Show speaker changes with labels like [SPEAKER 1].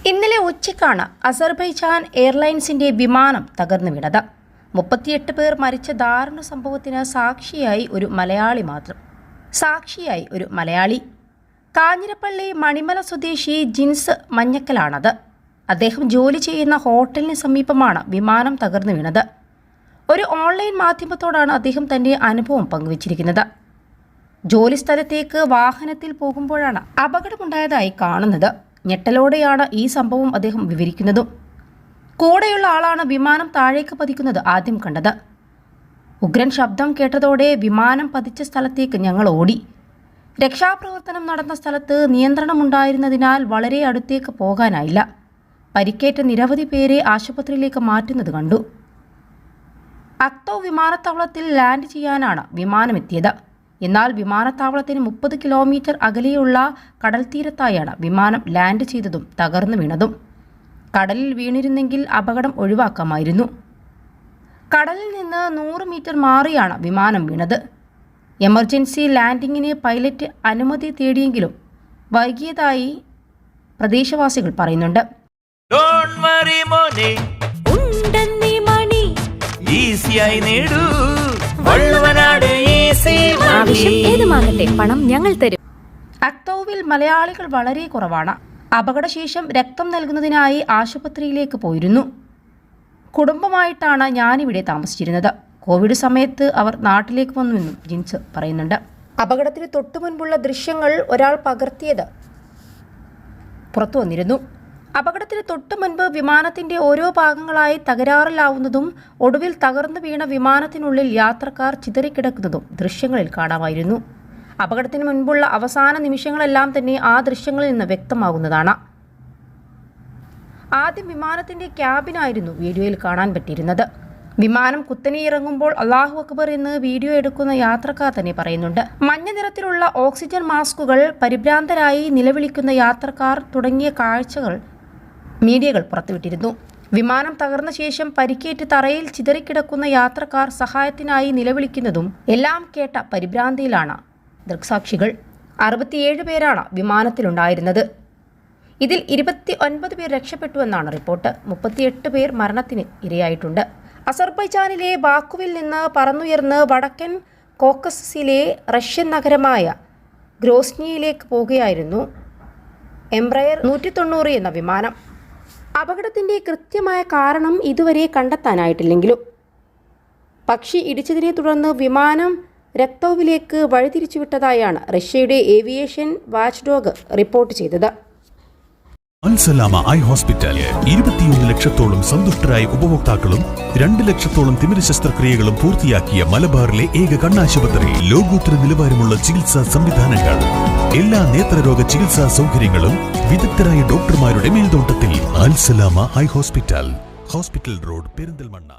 [SPEAKER 1] ഇന്നലെ ഉച്ചയ്ക്കാണ് അസർബൈജാൻ എയർലൈൻസിന്റെ വിമാനം തകർന്നു വീണത്. 38 പേർ മരിച്ച ദാരുണ സംഭവത്തിന് സാക്ഷിയായി ഒരു മലയാളി. കാഞ്ഞിരപ്പള്ളി മണിമല സ്വദേശി ജിൻസ് മഞ്ഞക്കലാണത്. അദ്ദേഹം ജോലി ചെയ്യുന്ന ഹോട്ടലിന് സമീപമാണ് വിമാനം തകർന്നു വീണത്. ഒരു ഓൺലൈൻ മാധ്യമത്തോടാണ് അദ്ദേഹം തന്റെ അനുഭവം പങ്കുവച്ചിരിക്കുന്നത്. ജോലി സ്ഥലത്തേക്ക് വാഹനത്തിൽ പോകുമ്പോഴാണ് അപകടമുണ്ടായതായി കാണുന്നത്. ഞെട്ടലോടെയാണ് ഈ സംഭവം അദ്ദേഹം വിവരിക്കുന്നതും. കൂടെയുള്ള ആളാണ് വിമാനം താഴേക്ക് പതിക്കുന്നത് ആദ്യം കണ്ടത്. ഉഗ്രൻ ശബ്ദം കേട്ടതോടെ വിമാനം പതിച്ച സ്ഥലത്തേക്ക് ഞങ്ങൾ ഓടി. രക്ഷാപ്രവർത്തനം നടന്ന സ്ഥലത്ത് നിയന്ത്രണമുണ്ടായിരുന്നതിനാൽ വളരെ അടുത്തേക്ക് പോകാനായില്ല. പരിക്കേറ്റ നിരവധി പേരെ ആശുപത്രിയിലേക്ക് മാറ്റുന്നത് കണ്ടു. അക്തോ വിമാനത്താവളത്തിൽ ലാൻഡ് ചെയ്യാനാണ് വിമാനമെത്തിയത്. എന്നാൽ വിമാനത്താവളത്തിന് 30 കിലോമീറ്റർ അകലെയുള്ള കടൽ തീരത്തായാണ് വിമാനം ലാൻഡ് ചെയ്തതും തകർന്നു വീണതും. കടലിൽ വീണിരുന്നെങ്കിൽ അപകടം ഒഴിവാക്കാമായിരുന്നു. കടലിൽ നിന്ന് 100 മീറ്റർ മാറിയാണ് വിമാനം വീണത്. എമർജൻസി ലാൻഡിങ്ങിന് പൈലറ്റ് അനുമതി തേടിയെങ്കിലും വൈകിയതായി പ്രദേശവാസികൾ പറയുന്നുണ്ട്.
[SPEAKER 2] പണം ഞങ്ങൾ തരും.
[SPEAKER 1] അക്തോവിൽ മലയാളികൾ വളരെ കുറവാണ്. അപകടശേഷം രക്തം നൽകുന്നതിനായി ആശുപത്രിയിലേക്ക് പോയിരുന്നു. കുടുംബമായിട്ടാണ് ഞാനിവിടെ താമസിച്ചിരുന്നത്. കോവിഡ് സമയത്ത് അവർ നാട്ടിലേക്ക് വന്നുവെന്നും ജിൻസ് പറയുന്നുണ്ട്. അപകടത്തിന് തൊട്ടു മുൻപുള്ള ദൃശ്യങ്ങൾ ഒരാൾ പകർത്തിയത് പുറത്തു വന്നിരുന്നു. അപകടത്തിന് തൊട്ടു മുൻപ് വിമാനത്തിന്റെ ഓരോ ഭാഗങ്ങളായി തകരാറിലാവുന്നതും ഒടുവിൽ തകർന്നു വീണ വിമാനത്തിനുള്ളിൽ യാത്രക്കാർ ചിതറിക്കിടക്കുന്നതും ദൃശ്യങ്ങളിൽ കാണാമായിരുന്നു. അപകടത്തിന് മുൻപുള്ള അവസാന നിമിഷങ്ങളെല്ലാം തന്നെ ആ ദൃശ്യങ്ങളിൽ നിന്ന് വ്യക്തമാകുന്നതാണ്. ആദ്യം വിമാനത്തിന്റെ ക്യാബിനായിരുന്നു വീഡിയോയിൽ കാണാൻ പറ്റിയിരുന്നത്. വിമാനം കുത്തനെ ഇറങ്ങുമ്പോൾ അല്ലാഹു അക്ബർ എന്ന് വീഡിയോ എടുക്കുന്ന യാത്രക്കാർ തന്നെ പറയുന്നുണ്ട്. മഞ്ഞ നിറത്തിലുള്ള ഓക്സിജൻ മാസ്കുകൾ, പരിഭ്രാന്തരായി നിലവിളിക്കുന്ന യാത്രക്കാർ തുടങ്ങിയ കാഴ്ചകൾ മീഡിയകൾ പുറത്തുവിട്ടിരുന്നു. വിമാനം തകർന്ന ശേഷം പരിക്കേറ്റ് തറയിൽ ചിതറിക്കിടക്കുന്ന യാത്രക്കാർ സഹായത്തിനായി നിലവിളിക്കുന്നതും എല്ലാം കേട്ട പരിഭ്രാന്തിയിലാണ് ദൃക്സാക്ഷികൾ. 67 പേരാണ് വിമാനത്തിലുണ്ടായിരുന്നത്. ഇതിൽ 29 പേർ രക്ഷപ്പെട്ടുവെന്നാണ് റിപ്പോർട്ട്. 38 പേർ മരണത്തിന് ഇരയായിട്ടുണ്ട്. അസർബൈജാനിലെ ബാക്കുവിൽ നിന്ന് പറന്നുയർന്ന് വടക്കൻ കോക്കസസിലെ റഷ്യൻ നഗരമായ ഗ്രോസ്നിയിലേക്ക് പോകുകയായിരുന്നു എംബ്രയർ 190 എന്ന വിമാനം. അപകടത്തിന്റെ കൃത്യമായ കാരണം ഇതുവരെ കണ്ടെത്താനായിട്ടില്ലെങ്കിലും പക്ഷി ഇടിച്ചതിനെ തുടർന്ന് വിമാനം രക്തോവിലേക്ക് വഴിതിരിച്ചുവിട്ടതായാണ് റഷ്യയുടെ ഏവിയേഷൻ വാച്ച്ഡോഗ് റിപ്പോർട്ട് ചെയ്തത്.
[SPEAKER 3] അൽസലാമ ഐ ഹോസ്പിറ്റൽ 21 ലക്ഷത്തോളം സന്തുഷ്ടരായ ഉപഭോക്താക്കളും 2 ലക്ഷത്തോളം തിമിര ശസ്ത്രക്രിയകളും പൂർത്തിയാക്കിയ മലബാറിലെ ഏക കണ്ണാശുപത്രി. ലോകോത്തര നിലവാരമുള്ള ചികിത്സാ സംവിധാനങ്ങൾ, എല്ലാ നേത്രരോഗ ചികിത്സാ സൗകര്യങ്ങളും വിദഗ്ധരായ ഡോക്ടർമാരുടെ മേൽനോട്ടത്തിൽ. Al Salama eye hospital, hospital road, Perinthalmanna.